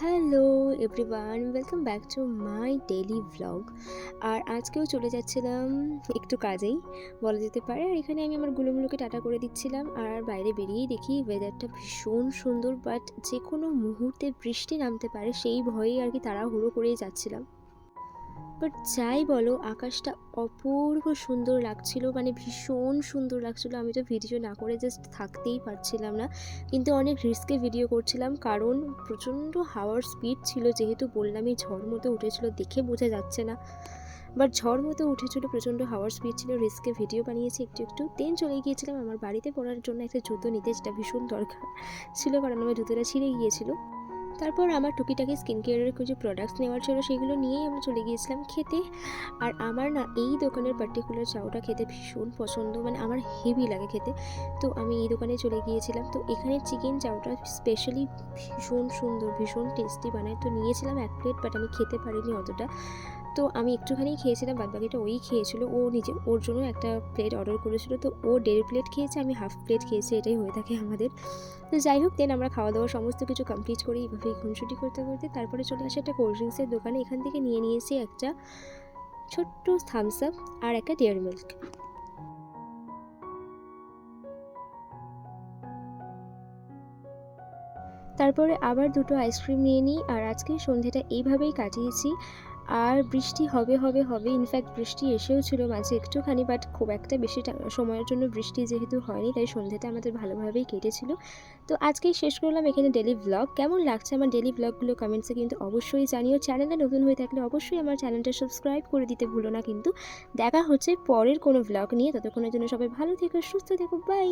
Hello everyone, welcome back to my daily vlog. আর আজকেও চলে যাচ্ছিলাম একটু কাজেই বলা যেতে পারে। আর এখানে আমি আমার গুলোগুলোকে টাটা করে দিচ্ছিলাম, আর বাইরে বেরিয়েই দেখি ওয়েদারটা ভীষণ সুন্দর, বাট যে কোনো মুহূর্তে বৃষ্টি নামতে পারে সেই ভয়েই আর কি তাড়াহুড়ো করেই যাচ্ছিলাম। বাট যাই বলো, আকাশটা অপূর্ব সুন্দর লাগছিল, মানে ভীষণ সুন্দর লাগছিল। আমি তো ভিডিও না করে জাস্ট থাকতেই পারছিলাম না, কিন্তু অনেক রিস্কে ভিডিও করছিলাম, কারণ প্রচণ্ড হাওয়ার স্পিড ছিল। যেহেতু বললামই ঝড় মতো উঠেছিল, দেখে বোঝা যাচ্ছে না, বাট ঝড় মতো উঠেছিল, প্রচণ্ড হাওয়ার স্পিড ছিল। রিস্কে ভিডিও বানিয়েছি একটু একটু, দেন চলে গিয়েছিলাম আমার বাড়িতে পড়ার জন্য একটা জুতো নিতে, যেটা ভীষণ দরকার ছিল, কারণ আমার জুতোটা ছিঁড়ে গিয়েছিল। তারপর আমার টুকিটাকি স্কিন কেয়ারের কিছু প্রোডাক্টস নেওয়ার ছিল, সেগুলো নিয়েই আমরা চলে গিয়েছিলাম খেতে। আর আমার না এই দোকানের পার্টিকুলার চাউটা খেতে ভীষণ পছন্দ, মানে আমার হেভি লাগে খেতে। তো আমি এই দোকানে চলে গিয়েছিলাম। তো এখানের চিকেন চাউটা স্পেশালি ভীষণ সুন্দর, ভীষণ টেস্টি বানায়। তো নিয়েছিলাম 1 প্লেট, বাট আমি খেতে পারিনি অতটা। তো আমি একটুখানি খেয়েছিলাম, বাদবাকিটা ওই খেয়েছিল। ও নিজে ওর জন্য একটা প্লেট অর্ডার করেছিল, তো ও 1.5 প্লেট খেয়েছে, আমি হাফ প্লেট খেয়েছি, এটাই হয়ে থাকে আমাদের। তো যাই হোক, দেন আমরা খাওয়া দাওয়া সমস্ত কিছু কমপ্লিট করি এইভাবেই খুনসুটি করতে করতে। তারপরে চলে আসে একটা কোল্ড ড্রিঙ্কসের দোকানে। এখান থেকে নিয়ে নিয়েছি একটা ছোট্ট থামস আপ আর একটা ডেয়ারি মিল্ক। তারপরে আবার দুটো আইসক্রিম নিয়ে নিই, আর আজকে সন্ধেটা এইভাবেই কাটিয়েছি। আর বৃষ্টি হবে হবে হবে, ইনফ্যাক্ট বৃষ্টি এসেও ছিল মাঝে একটুখানি, বাট খুব একটা বেশি সময়ের জন্য বৃষ্টি যেহেতু হয়নি, তাই সন্ধেটা আমাদের ভালোভাবেই কেটেছিল। তো আজকেই শেষ করলাম এখানে ডেলি ভ্লগ। কেমন লাগছে আমার ডেলি ভ্লগগুলো কমেন্টসে কিন্তু অবশ্যই জানিও। চ্যানেলে নতুন হয়ে থাকলে অবশ্যই আমার চ্যানেলটা সাবস্ক্রাইব করে দিতে ভুলো না কিন্তু। দেখা হচ্ছে পরের কোনো ভ্লগ নিয়ে, ততক্ষণের জন্য সবাই ভালো থেকো, সুস্থ থেকো, বাই।